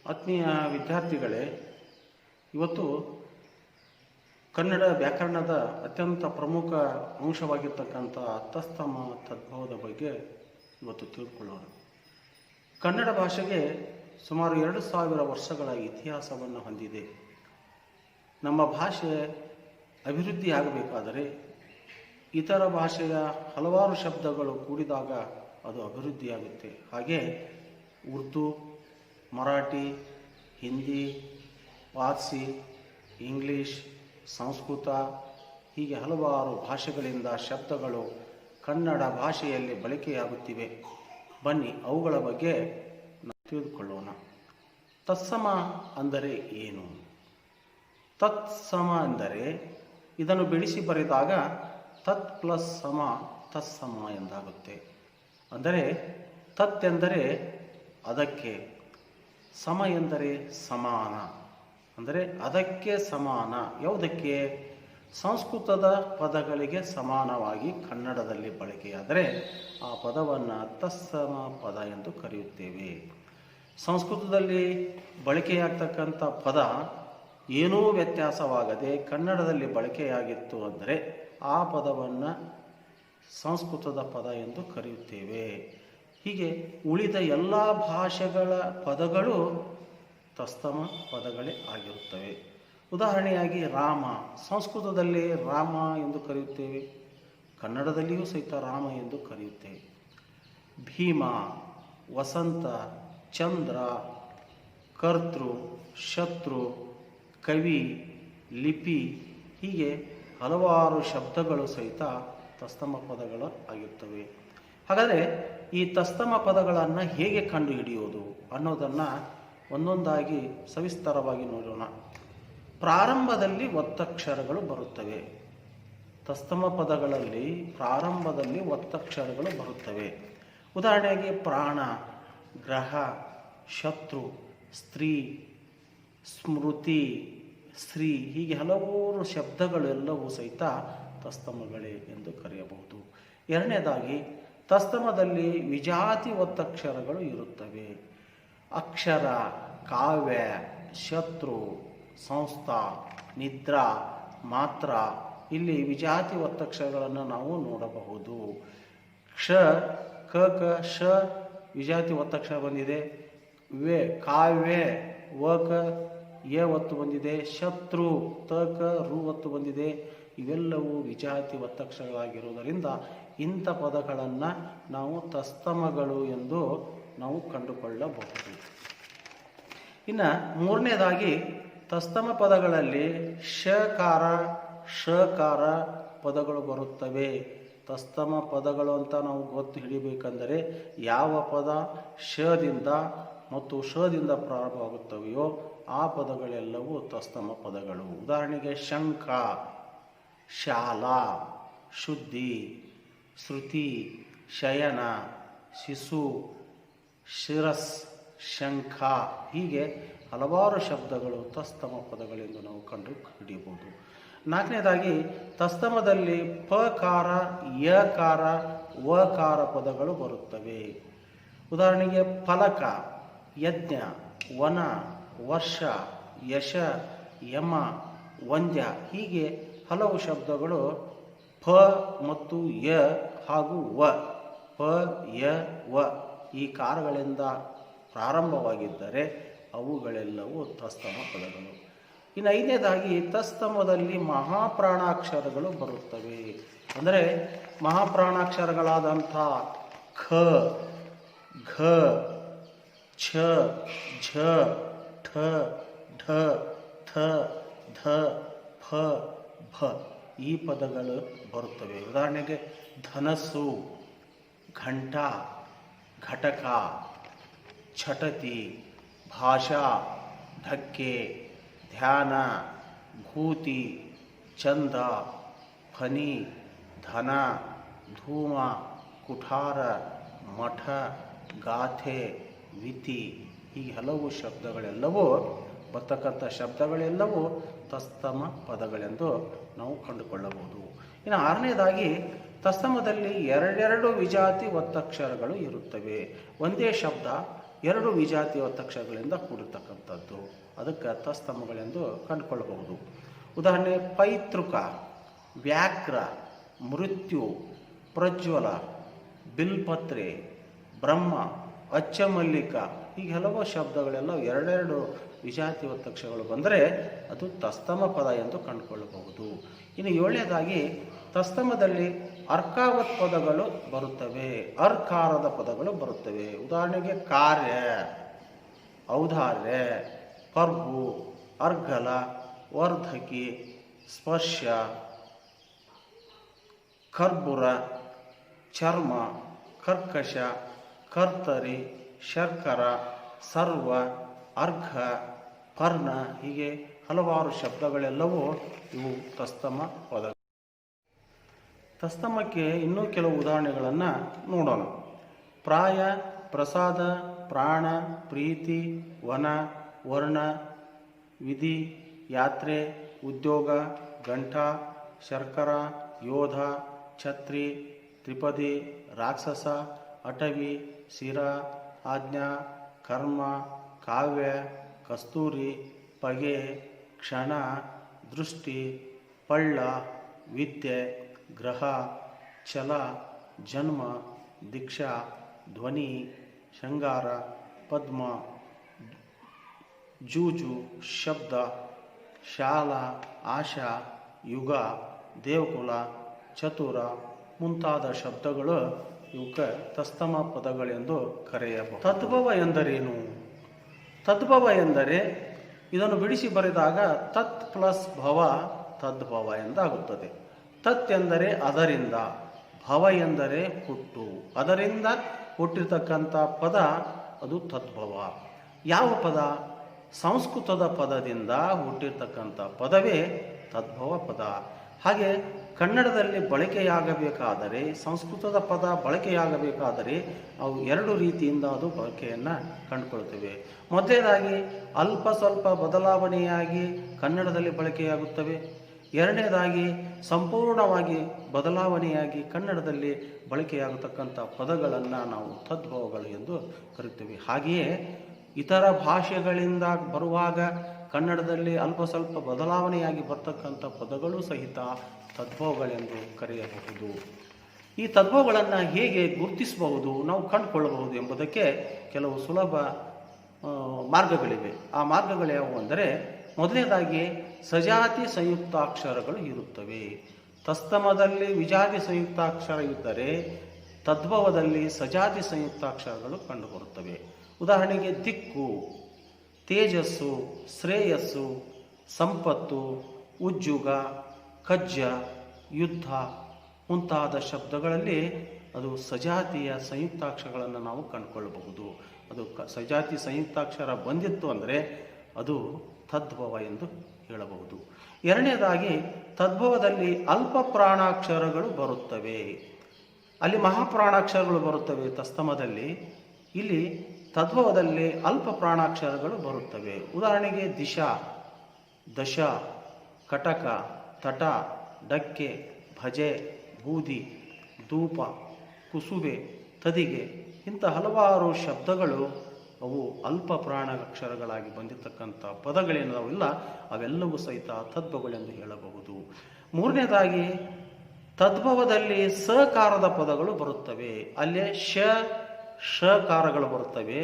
ಆತ್ಮೀಯ ವಿದ್ಯಾರ್ಥಿಗಳೇ, ಇವತ್ತು ಕನ್ನಡ ವ್ಯಾಕರಣದ ಅತ್ಯಂತ ಪ್ರಮುಖ ಅಂಶವಾಗಿರ್ತಕ್ಕಂಥ ತತ್ಸಮ ತದ್ಭವದ ಬಗ್ಗೆ ಇವತ್ತು ತಿಳ್ಕೊಳ್ಳೋಣ. ಕನ್ನಡ ಭಾಷೆಗೆ ಸುಮಾರು 2000 ವರ್ಷಗಳ ಇತಿಹಾಸವನ್ನು ಹೊಂದಿದೆ. ನಮ್ಮ ಭಾಷೆ ಅಭಿವೃದ್ಧಿಯಾಗಬೇಕಾದರೆ ಇತರ ಭಾಷೆಯ ಹಲವಾರು ಶಬ್ದಗಳು ಕೂಡಿದಾಗ ಅದು ಅಭಿವೃದ್ಧಿಯಾಗುತ್ತೆ. ಹಾಗೆ ಉರ್ದು, ಮರಾಠಿ, ಹಿಂದಿ, ಪಾರ್ಸಿ, ಇಂಗ್ಲೀಷ್, ಸಂಸ್ಕೃತ ಹೀಗೆ ಹಲವಾರು ಭಾಷೆಗಳಿಂದ ಶಬ್ದಗಳು ಕನ್ನಡ ಭಾಷೆಯಲ್ಲಿ ಬಳಕೆಯಾಗುತ್ತಿವೆ. ಬನ್ನಿ ಅವುಗಳ ಬಗ್ಗೆ ನಾವು ತಿಳಿದುಕೊಳ್ಳೋಣ. ತತ್ಸಮ ಅಂದರೆ ಏನು? ತತ್ಸಮ ಅಂದರೆ ಇದನ್ನು ಬಿಡಿಸಿ ಬರೆದಾಗ ತತ್ ಪ್ಲಸ್ ಸಮ ತತ್ಸಮ ಎಂದಾಗುತ್ತೆ. ಅಂದರೆ ತತ್ ಎಂದರೆ ಅದಕ್ಕೆ, ಸಮ ಎಂದರೆ ಸಮಾನ, ಅಂದರೆ ಅದಕ್ಕೆ ಸಮಾನ. ಯಾವುದಕ್ಕೆ? ಸಂಸ್ಕೃತದ ಪದಗಳಿಗೆ ಸಮಾನವಾಗಿ ಕನ್ನಡದಲ್ಲಿ ಬಳಕೆಯಾದರೆ ಆ ಪದವನ್ನು ತತ್ಸಮ ಪದ ಎಂದು ಕರೆಯುತ್ತೇವೆ. ಸಂಸ್ಕೃತದಲ್ಲಿ ಬಳಕೆಯಾಗ್ತಕ್ಕಂಥ ಪದ ಏನೂ ವ್ಯತ್ಯಾಸವಾಗದೆ ಕನ್ನಡದಲ್ಲಿ ಬಳಕೆಯಾಗಿತ್ತು ಅಂದರೆ ಆ ಪದವನ್ನು ಸಂಸ್ಕೃತದ ಪದ ಎಂದು ಕರೆಯುತ್ತೇವೆ. ಹೀಗೆ ಉಳಿದ ಎಲ್ಲ ಭಾಷೆಗಳ ಪದಗಳು ತತ್ಸಮ ಪದಗಳೇ ಆಗಿರುತ್ತವೆ. ಉದಾಹರಣೆಯಾಗಿ ರಾಮ, ಸಂಸ್ಕೃತದಲ್ಲಿ ರಾಮ ಎಂದು ಕರೆಯುತ್ತೇವೆ, ಕನ್ನಡದಲ್ಲಿಯೂ ಸಹಿತ ರಾಮ ಎಂದು ಕರೆಯುತ್ತೇವೆ. ಭೀಮ, ವಸಂತ, ಚಂದ್ರ, ಕರ್ತೃ, ಶತ್ರು, ಕವಿ, ಲಿಪಿ ಹೀಗೆ ಹಲವಾರು ಶಬ್ದಗಳು ಸಹಿತ ತತ್ಸಮ ಪದಗಳು ಆಗಿರ್ತವೆ. ಹಾಗಾದರೆ ಈ ತತ್ಸಮ ಪದಗಳನ್ನು ಹೇಗೆ ಕಂಡುಹಿಡಿಯೋದು ಅನ್ನೋದನ್ನು ಒಂದೊಂದಾಗಿ ಸವಿಸ್ತರವಾಗಿ ನೋಡೋಣ. ಪ್ರಾರಂಭದಲ್ಲಿ ಒತ್ತಕ್ಷರಗಳು ಬರುತ್ತವೆ. ತತ್ಸಮ ಪದಗಳಲ್ಲಿ ಪ್ರಾರಂಭದಲ್ಲಿ ಒತ್ತಕ್ಷರಗಳು ಬರುತ್ತವೆ. ಉದಾಹರಣೆಗೆ ಪ್ರಾಣ, ಗ್ರಹ, ಶತ್ರು, ಸ್ತ್ರೀ, ಸ್ಮೃತಿ, ಶ್ರೀ ಹೀಗೆ ಹಲವಾರು ಶಬ್ದಗಳೆಲ್ಲವೂ ಸಹಿತ ತತ್ಸಮಗಳೇ ಎಂದು ಕರೆಯಬಹುದು. ಎರಡನೇದಾಗಿ ತತ್ಸಮದಲ್ಲಿ ವಿಜಾತಿ ಒತ್ತಕ್ಷರಗಳು ಇರುತ್ತವೆ. ಅಕ್ಷರ, ಕಾವ್ಯ, ಶತ್ರು, ಸಂಸ್ಥಾ, ನಿದ್ರಾ, ಮಾತ್ರ ಇಲ್ಲಿ ವಿಜಾತಿ ಒತ್ತಕ್ಷರಗಳನ್ನು ನಾವು ನೋಡಬಹುದು. ಕ್ಷ, ಕ, ಕ, ಶ ವಿಜಾತಿ ಒತ್ತಕ್ಷರ ಬಂದಿದೆ. ವೇ, ಕಾವ್ಯ, ವ, ಕ, ಎ ಒತ್ತು ಬಂದಿದೆ. ಶತ್ರು, ತ, ಕ, ರು ಒತ್ತು ಬಂದಿದೆ. ಇವೆಲ್ಲವೂ ವಿಜಾತಿ ಒತ್ತಕ್ಷರಗಳಾಗಿರುವುದರಿಂದ ಇಂಥ ಪದಗಳನ್ನು ನಾವು ತತ್ಸಮಗಳು ಎಂದು ನಾವು ಕಂಡುಕೊಳ್ಳಬಹುದು. ಇನ್ನು ಮೂರನೇದಾಗಿ ತತ್ಸಮ ಪದಗಳಲ್ಲಿ ಶಕಾರ, ಶಕಾರ ಪದಗಳು ಬರುತ್ತವೆ. ತತ್ಸಮ ಪದಗಳು ಅಂತ ನಾವು ಗೊತ್ತು ಹಿಡಿಬೇಕೆಂದರೆ ಯಾವ ಪದ ಶದಿಂದ ಮತ್ತು ಶದಿಂದ ಪ್ರಾರಂಭವಾಗುತ್ತವೆಯೋ ಆ ಪದಗಳೆಲ್ಲವೂ ತತ್ಸಮ ಪದಗಳು. ಉದಾಹರಣೆಗೆ ಶಂಖ, ಶಾಲಾ, ಶುದ್ಧಿ, ಶ್ರುತಿ, ಶಯನ, ಶಿಶು, ಶಿರಸ್, ಶಂಖ ಹೀಗೆ ಹಲವಾರು ಶಬ್ದಗಳು ತತ್ಸಮ ಪದಗಳೆಂದು ನಾವು ಕಂಡು ಹಿಡಿಯಬಹುದು. ನಾಲ್ಕನೇದಾಗಿ ತತ್ಸಮದಲ್ಲಿ ಪಕಾರ, ಯಕಾರ, ವಕಾರ ಪದಗಳು ಬರುತ್ತವೆ. ಉದಾಹರಣೆಗೆ ಫಲಕ, ಯಜ್ಞ, ವನ, ವರ್ಷ, ಯಶ, ಯಮ, ವಂದ್ಯ ಹೀಗೆ ಹಲವು ಶಬ್ದಗಳು ಪ ಮತ್ತು ಯ ಹಾಗೂ ವ, ಪ, ಯ, ವ ಈ ಕಾರಗಳಿಂದ ಪ್ರಾರಂಭವಾಗಿದ್ದರೆ ಅವುಗಳೆಲ್ಲವೂ ತತ್ಸಮ ಪದಗಳು. ಇನ್ನು ಐದನೇದಾಗಿ ತತ್ಸಮದಲ್ಲಿ ಮಹಾಪ್ರಾಣಾಕ್ಷರಗಳು ಬರುತ್ತವೆ. ಅಂದರೆ ಮಹಾಪ್ರಾಣಾಕ್ಷರಗಳಾದಂಥ ಖ, ಘ, ಛ, ಝ, ಠ, ಢ, ಥ, ಧ, ಫ, ಭ ಈ ಪದಗಳು ಬರುತ್ತವೆ. ಉದಾಹರಣೆಗೆ ಧನಸ್ಸು, ಘಂಟ, ಘಟಕ, ಛಟತಿ, ಭಾಷಾ, ಧಕ್ಕೆ, ಧ್ಯಾನ, ಭೂತಿ, ಚಂದ, ಫನಿ, ಧನ, ಧೂಮ, ಕುಠಾರ, ಮಠ, ಗಾಥೆ, ವಿತಿ ಹೀಗೆ ಹಲವು ಶಬ್ದಗಳೆಲ್ಲವೂ ಬರ್ತಕ್ಕಂಥ ಶಬ್ದಗಳೆಲ್ಲವೂ ತತ್ಸಮ ಪದಗಳೆಂದು ನಾವು ಕಂಡುಕೊಳ್ಳಬಹುದು. ಇನ್ನು ಆರನೇದಾಗಿ ತತ್ಸಮದಲ್ಲಿ ಎರಡೆರಡು ವಿಜಾತಿ ಒತ್ತಕ್ಷರಗಳು ಇರುತ್ತವೆ. ಒಂದೇ ಶಬ್ದ ಎರಡು ವಿಜಾತಿ ಒತ್ತಕ್ಷರಗಳಿಂದ ಕೂಡಿರ್ತಕ್ಕಂಥದ್ದು. ಅದಕ್ಕೆ ತಸ್ತಮಗಳೆಂದು ಕಂಡುಕೊಳ್ಳಬಹುದು. ಉದಾಹರಣೆ ಪೈತೃಕ, ವ್ಯಾಘ್ರ, ಮೃತ್ಯು, ಪ್ರಜ್ವಲ, ಬಿಲ್ಪತ್ರೆ, ಬ್ರಹ್ಮ, ಅಚ್ಚಮಲ್ಲಿಕ, ಹೀಗೆ ಹಲವು ಶಬ್ದಗಳೆಲ್ಲ ಎರಡೆರಡು ವಿಜಾತಿ ಒತ್ತಕ್ಷರಗಳು ಬಂದರೆ ಅದು ತಸ್ತಮ ಪದ ಎಂದು ಕಂಡುಕೊಳ್ಳಬಹುದು. ಇನ್ನು ಏಳನೇದಾಗಿ ತಸ್ತಮದಲ್ಲಿ ಅರ್ಕಾವತ್ ಪದಗಳು ಬರುತ್ತವೆ, ಅರ್ಕಾರದ ಪದಗಳು ಬರುತ್ತವೆ. ಉದಾಹರಣೆಗೆ ಕಾರ್ಯ, ಔದಾರ್ಯ, ಪರ್ಬು, ಅರ್ಗಲ, ವರ್ಧಕಿ, ಸ್ಪರ್ಶ, ಕರ್ಬುರ, ಚರ್ಮ, ಕರ್ಕಶ, ಕರ್ತರಿ, ಶರ್ಕರ, ಸರ್ವ, ಅರ್ಘ, ಪರ್ಣ, ಹೀಗೆ ಹಲವಾರು ಶಬ್ದಗಳೆಲ್ಲವೂ ಇವು ತಸ್ತಮ ಪದ. ತಸ್ತಮಕ್ಕೆ ಇನ್ನೂ ಕೆಲವು ಉದಾಹರಣೆಗಳನ್ನು ನೋಡೋಣ. ಪ್ರಾಯ, ಪ್ರಸಾದ, ಪ್ರಾಣ, ಪ್ರೀತಿ, ವನ, ವರ್ಣ, ವಿಧಿ, ಯಾತ್ರೆ, ಉದ್ಯೋಗ, ಗಂಟ, ಶರ್ಕರ, ಯೋಧ, ಛತ್ರಿ, ತ್ರಿಪದಿ, ರಾಕ್ಷಸ, ಅಟವಿ, ಶಿರ, ಆಜ್ಞಾ, ಕರ್ಮ, ಕಾವ್ಯ, ಕಸ್ತೂರಿ, ಪಗೆ, ಕ್ಷಣ, ದೃಷ್ಟಿ, ಪಳ್ಳ, ವಿದ್ಯೆ, ಗ್ರಹ, ಛಲ, ಜನ್ಮ, ದೀಕ್ಷಾ, ಧ್ವನಿ, ಶೃಂಗಾರ, ಪದ್ಮ, ಜೂಜು, ಶಬ್ದ, ಶಾಲ, ಆಶಾ, ಯುಗ, ದೇವಕುಲ, ಚತುರ ಮುಂತಾದ ಶಬ್ದಗಳು ಇವಕ್ಕೆ ತಸ್ತಮ ಪದಗಳೆಂದು ಕರೆಯಬಹುದು. ತದ್ಭವ ಎಂದರೇನು? ತದ್ಭವ ಎಂದರೆ ಇದನ್ನು ಬಿಡಿಸಿ ಬರೆದಾಗ ತತ್ ಪ್ಲಸ್ ಭವ ತದ್ಭವ ಎಂದಾಗುತ್ತದೆ. ತತ್ ಎಂದರೆ ಅದರಿಂದ, ಭವ ಎಂದರೆ ಹುಟ್ಟು, ಅದರಿಂದ ಹುಟ್ಟಿರ್ತಕ್ಕಂಥ ಪದ ಅದು ತದ್ಭವ. ಯಾವ ಪದ? ಸಂಸ್ಕೃತದ ಪದದಿಂದ ಹುಟ್ಟಿರ್ತಕ್ಕಂಥ ಪದವೇ ತದ್ಭವ ಪದ. ಹಾಗೆ ಕನ್ನಡದಲ್ಲಿ ಬಳಕೆಯಾಗಬೇಕಾದರೆ, ಸಂಸ್ಕೃತದ ಪದ ಬಳಕೆಯಾಗಬೇಕಾದರೆ ಅವು ಎರಡು ರೀತಿಯಿಂದ ಅದು ಬಳಕೆಯನ್ನು ಕಂಡುಕೊಳ್ತವೆ. ಮೊದಲನೇದಾಗಿ ಅಲ್ಪ ಸ್ವಲ್ಪ ಬದಲಾವಣೆಯಾಗಿ ಕನ್ನಡದಲ್ಲಿ ಬಳಕೆಯಾಗುತ್ತವೆ. ಎರಡನೇದಾಗಿ ಸಂಪೂರ್ಣವಾಗಿ ಬದಲಾವಣೆಯಾಗಿ ಕನ್ನಡದಲ್ಲಿ ಬಳಕೆಯಾಗತಕ್ಕಂಥ ಪದಗಳನ್ನು ನಾವು ತದ್ಭವಗಳು ಎಂದು ಕರಿತೇವೆ. ಹಾಗೆಯೇ ಇತರ ಭಾಷೆಗಳಿಂದ ಬರುವಾಗ ಕನ್ನಡದಲ್ಲಿ ಅಲ್ಪ ಸ್ವಲ್ಪ ಬದಲಾವಣೆಯಾಗಿ ಬರ್ತಕ್ಕಂಥ ಪದಗಳು ಸಹಿತ ತದ್ಭವಗಳೆಂದು ಕರೆಯಬಹುದು. ಈ ತದ್ಭವಗಳನ್ನು ಹೇಗೆ ಗುರುತಿಸಬಹುದು, ನಾವು ಕಂಡುಕೊಳ್ಳಬಹುದು ಎಂಬುದಕ್ಕೆ ಕೆಲವು ಸುಲಭ ಮಾರ್ಗಗಳಿವೆ. ಆ ಮಾರ್ಗಗಳು ಯಾವುವು ಅಂದರೆ, ಮೊದಲನೇದಾಗಿ ಸಜಾತಿ ಸಂಯುಕ್ತಾಕ್ಷರಗಳು ಇರುತ್ತವೆ. ತಸ್ತಮದಲ್ಲಿ ವಿಜಾತಿ ಸಂಯುಕ್ತಾಕ್ಷರ ಇದ್ದರೆ ತದ್ಭವದಲ್ಲಿ ಸಜಾತಿ ಸಂಯುಕ್ತಾಕ್ಷರಗಳು ಕಂಡುಬರುತ್ತವೆ. ಉದಾಹರಣೆಗೆ ದಿಕ್ಕು, ತೇಜಸ್ಸು, ಶ್ರೇಯಸ್ಸು, ಸಂಪತ್ತು, ಉಜ್ಜುಗ, ಕಜ್ಜ, ಯುದ್ಧ ಮುಂತಾದ ಶಬ್ದಗಳಲ್ಲಿ ಅದು ಸಜಾತಿಯ ಸಂಯುಕ್ತಾಕ್ಷರಗಳನ್ನು ನಾವು ಕಂಡುಕೊಳ್ಳಬಹುದು. ಅದು ಸಜಾತಿ ಸಂಯುಕ್ತಾಕ್ಷರ ಬಂದಿತ್ತು ಅಂದರೆ ಅದು ತದ್ಭವ ಎಂದು ಹೇಳಬಹುದು. ಎರಡನೇದಾಗಿ ತದ್ಭವದಲ್ಲಿ ಅಲ್ಪ ಪ್ರಾಣಾಕ್ಷರಗಳು ಬರುತ್ತವೆ. ಅಲ್ಲಿ ಮಹಾಪ್ರಾಣಾಕ್ಷರಗಳು ಬರುತ್ತವೆ ತಸ್ತಮದಲ್ಲಿ, ಇಲ್ಲಿ ತದ್ಭವದಲ್ಲಿ ಅಲ್ಪ ಪ್ರಾಣಾಕ್ಷರಗಳು ಬರುತ್ತವೆ. ಉದಾಹರಣೆಗೆ ದಿಶಾ, ದಶ, ಕಟಕ, ತಟ, ಡಕ್ಕೆ, ಭಜೆ, ಬೂದಿ, ಧೂಪ, ಕುಸುಬೆ, ತದಿಗೆ ಇಂಥ ಹಲವಾರು ಶಬ್ದಗಳು ಅವು ಅಲ್ಪ ಪ್ರಾಣಾಕ್ಷರಗಳಾಗಿ ಬಂದಿರತಕ್ಕಂಥ ಪದಗಳೇನಲ್ಲ ಅವೆಲ್ಲವೂ ಸಹಿತ ತದ್ಭವಗಳೆಂದು ಹೇಳಬಹುದು. ಮೂರನೇದಾಗಿ ತದ್ಭವದಲ್ಲಿ ಸಕಾರದ ಪದಗಳು ಬರುತ್ತವೆ. ಅಲ್ಲೇ ಶಕಾರಗಳು ಬರುತ್ತವೆ.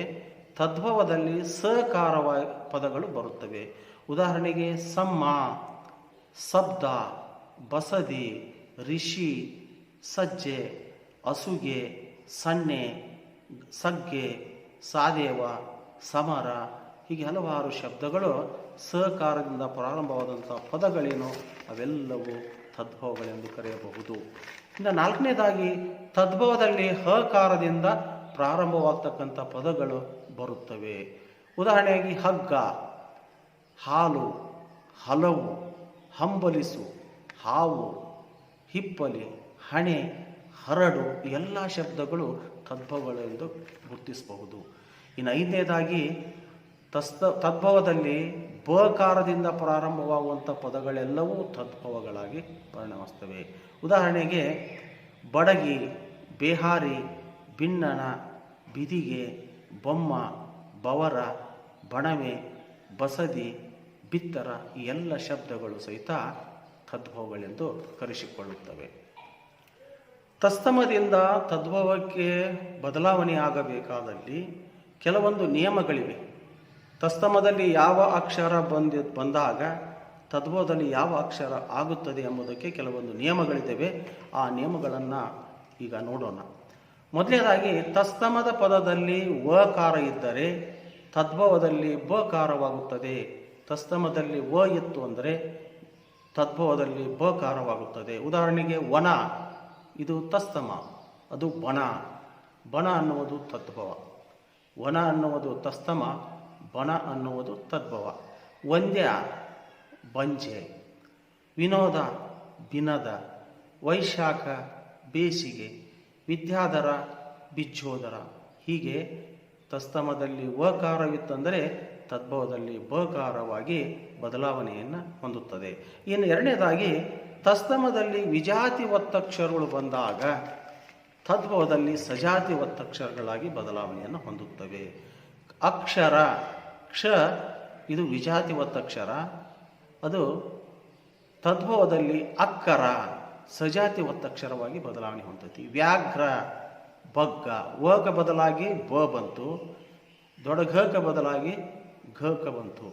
ತದ್ಭವದಲ್ಲಿ ಸಕಾರ ಪದಗಳು ಬರುತ್ತವೆ. ಉದಾಹರಣೆಗೆ ಸಮ್ಮ, ಶಬ್ದ, ಬಸದಿ, ಋಷಿ, ಸಜ್ಜೆ, ಅಸುಗೆ, ಸನ್ನೆ, ಸಗ್ಗೆ, ಸಾದೇವ, ಸಮರ ಹೀಗೆ ಹಲವಾರು ಶಬ್ದಗಳು ಸಕಾರದಿಂದ ಪ್ರಾರಂಭವಾದಂಥ ಪದಗಳೇನು ಅವೆಲ್ಲವೂ ತದ್ಭವಗಳೆಂದು ಕರೆಯಬಹುದು. ಇನ್ನು ನಾಲ್ಕನೇದಾಗಿ ತದ್ಭವದಲ್ಲಿ ಹಕಾರದಿಂದ ಪ್ರಾರಂಭವಾಗ್ತಕ್ಕಂಥ ಪದಗಳು ಬರುತ್ತವೆ. ಉದಾಹರಣೆಯಾಗಿ ಹಗ್ಗ, ಹಾಲು, ಹಲವು, ಹಂಬಲಿಸು, ಹಾವು, ಹಿಪ್ಪಲಿ, ಹಣೆ, ಹರಡು ಎಲ್ಲ ಶಬ್ದಗಳು ತದ್ಭವಗಳು ಎಂದು ಗುರುತಿಸಬಹುದು. ಇನ್ನು ಐದನೇದಾಗಿ ತದ್ಭವದಲ್ಲಿ ಬಕಾರದಿಂದ ಪ್ರಾರಂಭವಾಗುವಂಥ ಪದಗಳೆಲ್ಲವೂ ತದ್ಭವಗಳಾಗಿ ಪರಿಣಮಿಸ್ತವೆ. ಉದಾಹರಣೆಗೆ ಬಡಗಿ, ಬೇಹಾರಿ, ಬಿನ್ನಣ, ಬಿದಿಗೆ, ಬೊಮ್ಮ, ಬವರ, ಬಣವೆ, ಬಸದಿ, ಬಿತ್ತರ ಈ ಎಲ್ಲ ಶಬ್ದಗಳು ಸಹಿತ ತದ್ಭವಗಳೆಂದು ಕರೆಸಿಕೊಳ್ಳುತ್ತವೆ. ತಸ್ತಮದಿಂದ ತದ್ಭವಕ್ಕೆ ಬದಲಾವಣೆ ಆಗಬೇಕಾದಲ್ಲಿ ಕೆಲವೊಂದು ನಿಯಮಗಳಿವೆ. ತಸ್ತಮದಲ್ಲಿ ಯಾವ ಅಕ್ಷರ ಬಂದಾಗ ತದ್ಭವದಲ್ಲಿ ಯಾವ ಅಕ್ಷರ ಆಗುತ್ತದೆ ಎಂಬುದಕ್ಕೆ ಕೆಲವೊಂದು ನಿಯಮಗಳಿದ್ದಾವೆ. ಆ ನಿಯಮಗಳನ್ನು ಈಗ ನೋಡೋಣ. ಮೊದಲನೇದಾಗಿ ತಸ್ತಮದ ಪದದಲ್ಲಿ ವಕಾರ ಇದ್ದರೆ ತದ್ಭವದಲ್ಲಿ ಬಕಾರವಾಗುತ್ತದೆ. ತಸ್ತಮದಲ್ಲಿ ವ ಇತ್ತು ಅಂದರೆ ತದ್ಭವದಲ್ಲಿ ಬಕಾರವಾಗುತ್ತದೆ. ಉದಾಹರಣೆಗೆ ವನ, ಇದು ತಸ್ತಮ, ಅದು ಬಣ. ಬಣ ಅನ್ನುವುದು ತದ್ಭವ, ವನ ಅನ್ನುವುದು ತಸ್ತಮ, ಬಣ ಅನ್ನುವುದು ತದ್ಭವ. ವಂದ್ಯ ಬಂಜೆ, ವಿನೋದ ಬಿನದ, ವೈಶಾಖ ಬೇಸಿಗೆ, ವಿದ್ಯಾಧರ ಬಿಜ್ಜೋದರ. ಹೀಗೆ ತಸ್ತಮದಲ್ಲಿ ವಕಾರವಿತ್ತಂದರೆ ತದ್ಭವದಲ್ಲಿ ಬಕಾರವಾಗಿ ಬದಲಾವಣೆಯನ್ನು ಹೊಂದುತ್ತದೆ. ಇನ್ನು ಎರಡನೇದಾಗಿ ತಸ್ತಮದಲ್ಲಿ ವಿಜಾತಿ ಒತ್ತಕ್ಷರಗಳು ಬಂದಾಗ ತದ್ಭವದಲ್ಲಿ ಸಜಾತಿ ಒತ್ತಕ್ಷರಗಳಾಗಿ ಬದಲಾವಣೆಯನ್ನು ಹೊಂದುತ್ತವೆ. ಅಕ್ಷರ, ಕ್ಷ ಇದು ವಿಜಾತಿ ಒತ್ತಕ್ಷರ, ಅದು ತದ್ಭವದಲ್ಲಿ ಅಕ್ಕರ ಸಜಾತಿ ಒತ್ತಕ್ಷರವಾಗಿ ಬದಲಾವಣೆ ಹೊಂದುತ್ತೆ. ವ್ಯಾಘ್ರ, ಬಗ್ಗ, ವಕ ಬದಲಾಗಿ ಬ ಬಂತು, ದೊಡ್ಡ ಬದಲಾಗಿ ಘಕ ಬಂತು.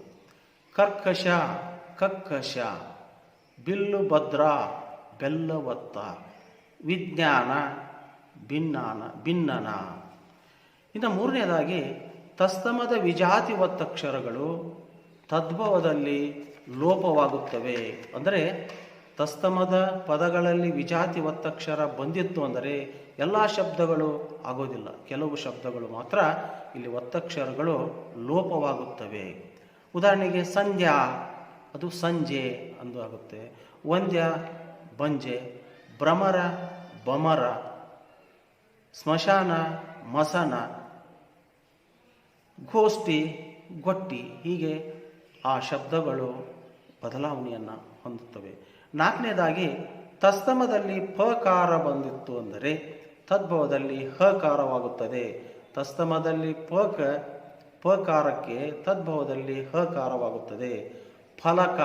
ಕರ್ಕಶ, ಕಕ್ಕಶ, ಬಿಲ್ಲು ಭದ್ರ, ಬೆಲ್ಲವತ್ತ, ವಿಜ್ಞಾನ, ಭಿನ್ನನ. ಇನ್ನು ಮೂರನೇದಾಗಿ ತಸ್ತಮದ ವಿಜಾತಿ ಒತ್ತಕ್ಷರಗಳು ತದ್ಭವದಲ್ಲಿ ಲೋಪವಾಗುತ್ತವೆ. ಅಂದರೆ ತಸ್ತಮದ ಪದಗಳಲ್ಲಿ ವಿಜಾತಿ ಒತ್ತಕ್ಷರ ಬಂದಿತ್ತು ಅಂದರೆ ಎಲ್ಲ ಶಬ್ದಗಳು ಆಗೋದಿಲ್ಲ, ಕೆಲವು ಶಬ್ದಗಳು ಮಾತ್ರ ಇಲ್ಲಿ ಒತ್ತಕ್ಷರಗಳು ಲೋಪವಾಗುತ್ತವೆ. ಉದಾಹರಣೆಗೆ ಸಂಧ್ಯಾ, ಅದು ಸಂಜೆ ಅಂದು ಆಗುತ್ತೆ. ವಂದ್ಯ ಬಂಜೆ, ಭ್ರಮರ ಬಮರ, ಸ್ಮಶಾನ ಮಸನ, ಗೋಷ್ಠಿ ಗೊಟ್ಟಿ. ಹೀಗೆ ಆ ಶಬ್ದಗಳು ಬದಲಾವಣೆಯನ್ನು ಹೊಂದುತ್ತವೆ. ನಾಲ್ಕನೇದಾಗಿ ತಸ್ತಮದಲ್ಲಿ ಪಕಾರ ಬಂದಿತ್ತು ಅಂದರೆ ತದ್ಭವದಲ್ಲಿ ಹಕಾರವಾಗುತ್ತದೆ. ತಸ್ತಮದಲ್ಲಿ ಪಕಾರಕ್ಕೆ ತದ್ಭವದಲ್ಲಿ ಹಕಾರವಾಗುತ್ತದೆ. ಫಲಕ,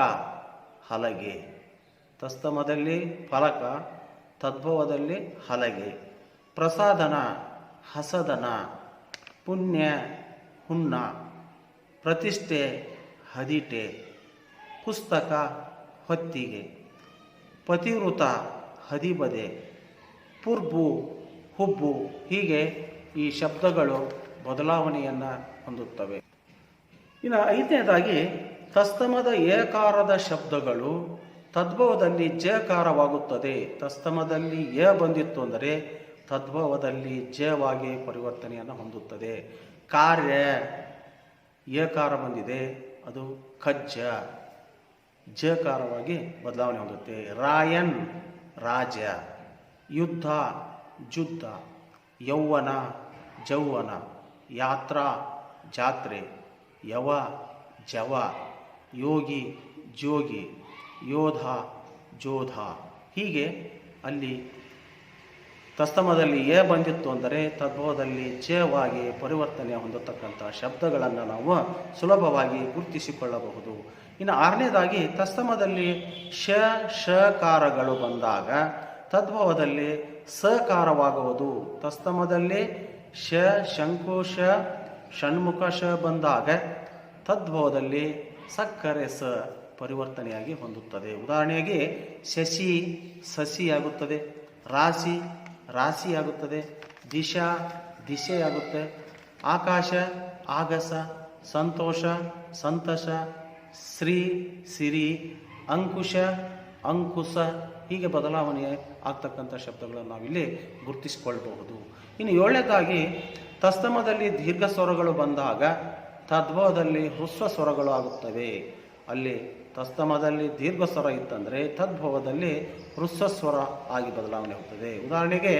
ಹಲಗೆ, ತಸ್ತಮದಲ್ಲಿ ಫಲಕ, ತದ್ಭವದಲ್ಲಿ ಹಲಗೆ. ಪ್ರಸಾದನ, ಹಸದನ, ಪುಣ್ಯ, ಹುಣ್ಣ, ಪ್ರತಿಷ್ಠೆ, ಹದಿಟೆ, ಪುಸ್ತಕ, ಹೊತ್ತಿಗೆ, ಪತಿವೃತ, ಹದಿಬದೆ, ಪುರ್ಬು, ಹುಬ್ಬು. ಹೀಗೆ ಈ ಶಬ್ದಗಳು ಬದಲಾವಣೆಯನ್ನು ಹೊಂದುತ್ತವೆ. ಇನ್ನು ಐದನೇದಾಗಿ ತಸ್ತಮದ ಏಕಾರದ ಶಬ್ದಗಳು ತದ್ಭವದಲ್ಲಿ ಜಕಾರವಾಗುತ್ತದೆ. ತಸ್ತಮದಲ್ಲಿ ಯ ಬಂದಿತ್ತು ಅಂದರೆ ತದ್ಭವದಲ್ಲಿ ಜವಾಗಿ ಪರಿವರ್ತನೆಯನ್ನು ಹೊಂದುತ್ತದೆ. ಕಾರ್ಯ, ಏಕಾರ ಬಂದಿದೆ, ಅದು ಕಜ್ಜ, ಜಕಾರವಾಗಿ ಬದಲಾವಣೆ ಹೊಂದುತ್ತೆ. ರಾಯನ್, ರಾಜ, ಯುದ್ಧ, ಜುದ್ಧ, ಯೌವನ, ಜೌವನ, ಯಾತ್ರಾ, ಜಾತ್ರೆ, ಯವ, ಜವ, ಯೋಗಿ, ಜೋಗಿ, ಯೋಧ, ಜೋಧ. ಹೀಗೆ ಅಲ್ಲಿ ತಸ್ತಮದಲ್ಲಿ ಎ ಬಂದಿತ್ತು ಅಂದರೆ ತದ್ಭವದಲ್ಲಿ ಜವಾಗಿ ಪರಿವರ್ತನೆ ಹೊಂದತಕ್ಕಂಥ ಶಬ್ದಗಳನ್ನು ನಾವು ಸುಲಭವಾಗಿ ಗುರುತಿಸಿಕೊಳ್ಳಬಹುದು. ಇನ್ನು ಆರನೇದಾಗಿ ತಸ್ತಮದಲ್ಲಿ ಶಕಾರಗಳು ಬಂದಾಗ ತದ್ಭವದಲ್ಲಿ ಸಕಾರವಾಗುವುದು. ತಸ್ತಮದಲ್ಲಿ ಶಂಕುಶ, ಷಣ್ಮುಖ ಶ ಬಂದಾಗ ತದ್ಭವದಲ್ಲಿ ಸಕ್ಕರೆ ಸ ಪರಿವರ್ತನೆಯಾಗಿ ಹೊಂದುತ್ತದೆ. ಉದಾಹರಣೆಗೆ ಶಶಿ, ಸಸಿಯಾಗುತ್ತದೆ. ರಾಶಿ, ರಾಶಿಯಾಗುತ್ತದೆ. ದಿಶಾ, ದಿಶೆಯಾಗುತ್ತೆ. ಆಕಾಶ, ಆಗಸ. ಸಂತೋಷ, ಸಂತಸ. ಶ್ರೀ, ಸಿರಿ. ಅಂಕುಶ, ಅಂಕುಶ. ಹೀಗೆ ಬದಲಾವಣೆ ಆಗ್ತಕ್ಕಂಥ ಶಬ್ದಗಳನ್ನು ನಾವಿಲ್ಲಿ ಗುರುತಿಸಿಕೊಳ್ಳಬಹುದು. ಇನ್ನು ಏಳನೇದಾಗಿ ತಸ್ತಮದಲ್ಲಿ ದೀರ್ಘ ಸ್ವರಗಳು ಬಂದಾಗ ತದ್ಭವದಲ್ಲಿ ಹ್ರಸ್ವ ಸ್ವರಗಳು ಆಗುತ್ತವೆ. ಅಲ್ಲಿ ತಸ್ತಮದಲ್ಲಿ ದೀರ್ಘ ಸ್ವರ ಇತ್ತಂದರೆ ತದ್ಭವದಲ್ಲಿ ಹ್ರಸ್ವ ಸ್ವರ ಆಗಿ ಬದಲಾವಣೆ ಆಗುತ್ತದೆ. ಉದಾಹರಣೆಗೆ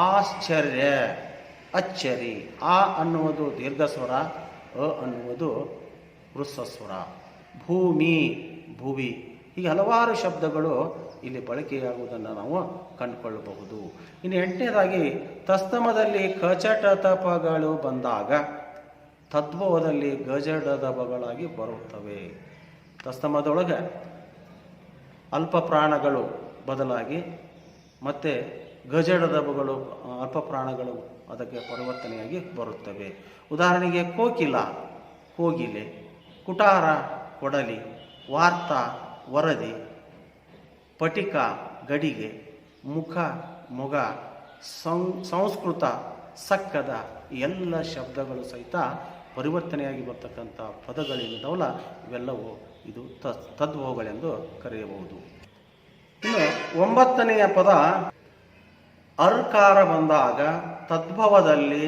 ಆಶ್ಚರ್ಯ, ಅಚ್ಚರಿ. ಆ ಅನ್ನುವುದು ದೀರ್ಘ ಸ್ವರ, ಅ ಅನ್ನುವುದು ಹ್ರಸ್ವ ಸ್ವರ. ಭೂಮಿ, ಭುವಿ. ಹೀಗೆ ಹಲವಾರು ಶಬ್ದಗಳು ಇಲ್ಲಿ ಬಳಕೆಯಾಗುವುದನ್ನು ನಾವು ಕಂಡುಕೊಳ್ಳಬಹುದು. ಇನ್ನು ಎಂಟನೇದಾಗಿ ತಸ್ತಮದಲ್ಲಿ ಕಚಟ ತಪಗಳು ಬಂದಾಗ ತದ್ಭವದಲ್ಲಿ ಗಜಡದಬಗಳಾಗಿ ಬರುತ್ತವೆ. ತಸ್ತಮದೊಳಗೆ ಅಲ್ಪ ಪ್ರಾಣಗಳು ಬದಲಾಗಿ ಮತ್ತೆ ಗಜಡದಬಗಳು ಅಲ್ಪ ಪ್ರಾಣಗಳು ಅದಕ್ಕೆ ಪರಿವರ್ತನೆಯಾಗಿ ಬರುತ್ತವೆ. ಉದಾಹರಣೆಗೆ ಕೋಕಿಲ ಕೋಗಿಲೆ, ಕುಟಾರ ಕೊಡಲಿ, ವಾರ್ತಾ ವರದಿ, ಪಟಿಕ ಗಡಿಗೆ, ಮುಖ ಮೊಗ, ಸಂಸ್ಕೃತ ಸಕ್ಕದ ಎಲ್ಲ ಶಬ್ದಗಳು ಸಹಿತ ಪರಿವರ್ತನೆಯಾಗಿ ಬರ್ತಕ್ಕಂಥ ಪದಗಳೇನಿದಾವಲ್ಲ ಇವೆಲ್ಲವೂ ಇದು ತದ್ಭವಗಳೆಂದು ಕರೆಯಬಹುದು. ಇನ್ನು 9ನೆಯ ಪದ ಅರ್ಕಾರ ಬಂದಾಗ ತದ್ಭವದಲ್ಲಿ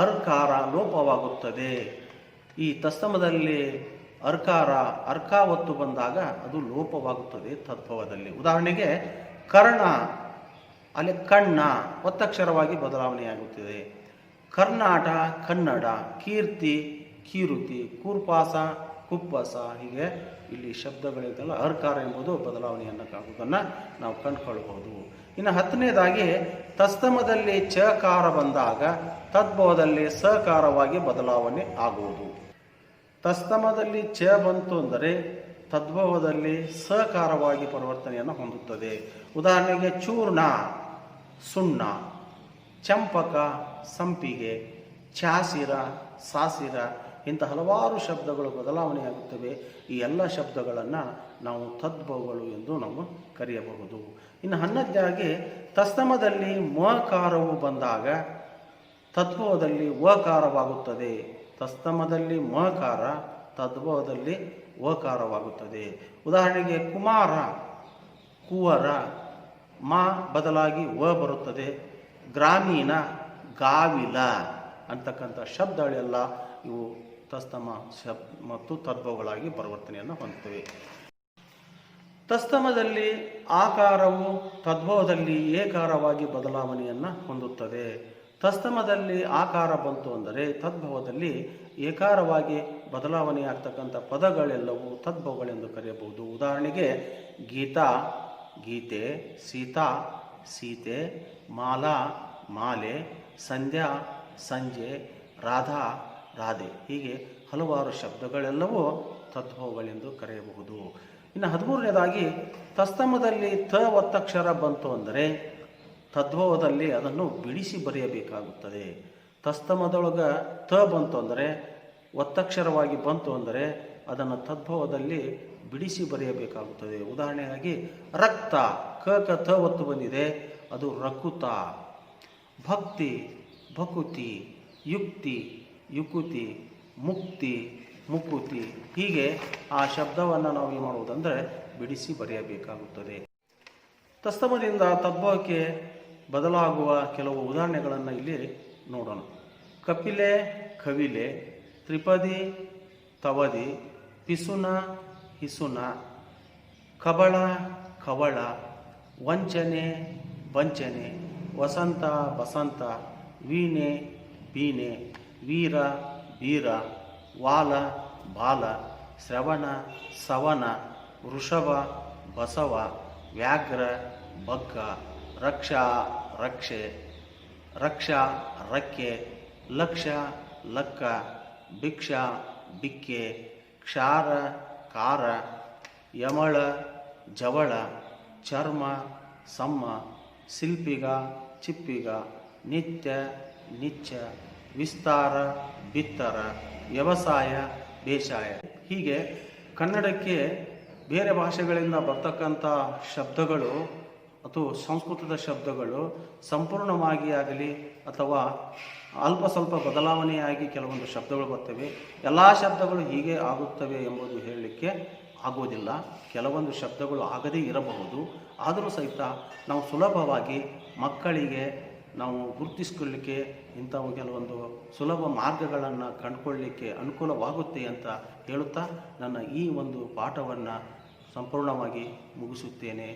ಅರ್ಕಾರ ಲೋಪವಾಗುತ್ತದೆ. ಈ ತಸ್ತಮದಲ್ಲಿ ಅರ್ಕಾವತ್ತು ಬಂದಾಗ ಅದು ಲೋಪವಾಗುತ್ತದೆ ತದ್ಭವದಲ್ಲಿ. ಉದಾಹರಣೆಗೆ ಕರ್ಣ ಅಲ್ಲಿ ಕಣ್ಣ ಒತ್ತಕ್ಷರವಾಗಿ ಬದಲಾವಣೆಯಾಗುತ್ತದೆ. ಕರ್ನಾಟ ಕನ್ನಡ, ಕೀರ್ತಿ ಕೀರುತಿ, ಕೂರ್ಪಾಸ ಕುಪ್ಪಸ, ಹೀಗೆ ಇಲ್ಲಿ ಶಬ್ದಗಳಿಗೆಲ್ಲ ಅರ್ಕಾರ ಎಂಬುದು ಬದಲಾವಣೆಯನ್ನು ನಾವು ಕಂಡುಕೊಳ್ಳಬಹುದು. ಇನ್ನು 10ನೇದಾಗಿ ತಸ್ತಮದಲ್ಲಿ ಚಕಾರ ಬಂದಾಗ ತದ್ಭವದಲ್ಲಿ ಸಕಾರವಾಗಿ ಬದಲಾವಣೆ ಆಗುವುದು. ತಸ್ತಮದಲ್ಲಿ ಚ ಬಂತು ಅಂದರೆ ತದ್ಭವದಲ್ಲಿ ಸಕಾರವಾಗಿ ಪರಿವರ್ತನೆಯನ್ನು ಹೊಂದುತ್ತದೆ. ಉದಾಹರಣೆಗೆ ಚೂರ್ಣ ಸುಣ್ಣ, ಚಂಪಕ ಸಂಪಿಗೆ, ಚಾಸಿರ ಸಾಸಿರ, ಇಂಥ ಹಲವಾರು ಶಬ್ದಗಳು ಬದಲಾವಣೆಯಾಗುತ್ತವೆ. ಈ ಎಲ್ಲ ಶಬ್ದಗಳನ್ನು ನಾವು ತದ್ಭವಗಳು ಎಂದು ನಾವು ಕರೆಯಬಹುದು. ಇನ್ನು 11ನೇದಾಗಿ ತಸ್ತಮದಲ್ಲಿ ಮಕಾರವು ಬಂದಾಗ ತದ್ಭವದಲ್ಲಿ ವಕಾರವಾಗುತ್ತದೆ. ತಸ್ತಮದಲ್ಲಿ ಮಕಾರ, ತದ್ಭವದಲ್ಲಿ ವಕಾರವಾಗುತ್ತದೆ. ಉದಾಹರಣೆಗೆ ಕುಮಾರ ಕುವರ, ಮಾ ಬದಲಾಗಿ ವ ಬರುತ್ತದೆ. ಗ್ರಾಮೀಣ ಗಾವಿಲ ಅಂತಕ್ಕಂಥ ಶಬ್ದಗಳೆಲ್ಲ ಇವು ತಸ್ತಮ ಮತ್ತು ತದ್ಭವಗಳಾಗಿ ಪರಿವರ್ತನೆಯನ್ನು ಹೊಂದುತ್ತವೆ. ತಸ್ತಮದಲ್ಲಿ ಆಕಾರವು ತದ್ಭವದಲ್ಲಿ ಏಕಾರವಾಗಿ ಬದಲಾವಣೆಯನ್ನು ಹೊಂದುತ್ತದೆ. ತಸ್ತಮದಲ್ಲಿ ಆಕಾರ ಬಂತು ಅಂದರೆ ತದ್ಭವದಲ್ಲಿ ಏಕಾರವಾಗಿ ಬದಲಾವಣೆಯಾಗ್ತಕ್ಕಂಥ ಪದಗಳೆಲ್ಲವೂ ತದ್ಭವಗಳೆಂದು ಕರೆಯಬಹುದು. ಉದಾಹರಣೆಗೆ ಗೀತಾ ಗೀತೆ, ಸೀತಾ ಸೀತೆ, ಮಾಲಾ ಮಾಲೆ, ಸಂಧ್ಯಾ ಸಂಜೆ, ರಾಧಾ ರಾಧೆ, ಹೀಗೆ ಹಲವಾರು ಶಬ್ದಗಳೆಲ್ಲವೂ ತದ್ಭವಗಳೆಂದು ಕರೆಯಬಹುದು. ಇನ್ನು 13ನೇದಾಗಿ ತಸ್ತಮದಲ್ಲಿ ತ ಒತ್ತಕ್ಷರ ಬಂತು ಅಂದರೆ ತದ್ಭವದಲ್ಲಿ ಅದನ್ನು ಬಿಡಿಸಿ ಬರೆಯಬೇಕಾಗುತ್ತದೆ. ತಸ್ತಮದೊಳಗೆ ತ ಬಂತು ಅಂದರೆ ಒತ್ತಕ್ಷರವಾಗಿ ಬಂತು ಅಂದರೆ ಅದನ್ನು ತದ್ಭವದಲ್ಲಿ ಬಿಡಿಸಿ ಬರೆಯಬೇಕಾಗುತ್ತದೆ. ಉದಾಹರಣೆಯಾಗಿ ರಕ್ತ ಕ ತ ಒತ್ತು ಬಂದಿದೆ, ಅದು ರಕುತ. ಭಕ್ತಿ ಭಕುತಿ, ಯುಕ್ತಿ ಯುಕುತಿ, ಮುಕ್ತಿ ಮುಕುತಿ, ಹೀಗೆ ಆ ಶಬ್ದವನ್ನು ನಾವು ಏನು ಮಾಡುವುದಂದರೆ ಬಿಡಿಸಿ ಬರೆಯಬೇಕಾಗುತ್ತದೆ. ತಸ್ತಮದಿಂದ ತದ್ಭವಕ್ಕೆ ಬದಲಾಗುವ ಕೆಲವು ಉದಾಹರಣೆಗಳನ್ನು ಇಲ್ಲಿ ನೋಡೋಣ. ಕಪಿಲೆ ಕವಿಲೆ, ತ್ರಿಪದಿ ತವದಿ, ಪಿಸುನ ಹಿಸುನ, ಕಬಳ ಕವಳ, ವಂಚನೆ ವಂಚನೆ, ವಸಂತ ಬಸಂತ, ವೀಣೆ ಬೀಣೆ, ವೀರ ಬೀರ, ವಾಲ ಬಾಲ, ಶ್ರವಣ ಸವನ, ವೃಷಭ ಬಸವ, ವ್ಯಾಘ್ರ ಬಗ್ಗ, ರಕ್ಷಾ ರಕ್ಷೆ, ರಕ್ಷಾ ರಕ್ಕೆ, ಲಕ್ಷ ಲಕ್ಕ, ಭಿಕ್ಷಾ ಬಿಕ್ಕೆ, ಕ್ಷಾರ ಕಾರ, ಯಮಳ ಜವಳ, ಚರ್ಮ ಸಮ್ಮ, ಶಿಲ್ಪಿಗ ಚಿಪ್ಪಿಗ, ನಿತ್ಯ ನಿಚ್ಚ, ವಿಸ್ತಾರ ಬಿತ್ತರ, ವ್ಯವಸಾಯ ಬೇಸಾಯ, ಹೀಗೆ ಕನ್ನಡಕ್ಕೆ ಬೇರೆ ಭಾಷೆಗಳಿಂದ ಬರ್ತಕ್ಕಂಥ ಶಬ್ದಗಳು ಅಥವಾ ಸಂಸ್ಕೃತದ ಶಬ್ದಗಳು ಸಂಪೂರ್ಣವಾಗಿ ಆಗಲಿ ಅಥವಾ ಅಲ್ಪ ಸ್ವಲ್ಪ ಬದಲಾವಣೆಯಾಗಿ ಕೆಲವೊಂದು ಶಬ್ದಗಳು ಬರ್ತವೆ. ಎಲ್ಲ ಶಬ್ದಗಳು ಹೀಗೆ ಆಗುತ್ತವೆ ಎಂಬುದು ಹೇಳಲಿಕ್ಕೆ ಆಗುವುದಿಲ್ಲ. ಕೆಲವೊಂದು ಶಬ್ದಗಳು ಆಗದೇ ಇರಬಹುದು. ಆದರೂ ಸಹಿತ ನಾವು ಸುಲಭವಾಗಿ ಮಕ್ಕಳಿಗೆ ನಾವು ಗುರುತಿಸ್ಕೊಳ್ಳಿಕ್ಕೆ ಇಂಥವು ಕೆಲವೊಂದು ಸುಲಭ ಮಾರ್ಗಗಳನ್ನು ಕಂಡುಕೊಳ್ಳಲಿಕ್ಕೆ ಅನುಕೂಲವಾಗುತ್ತೆ ಅಂತ ಹೇಳುತ್ತಾ ನನ್ನ ಈ ಒಂದು ಪಾಠವನ್ನು ಸಂಪೂರ್ಣವಾಗಿ ಮುಗಿಸುತ್ತೇನೆ.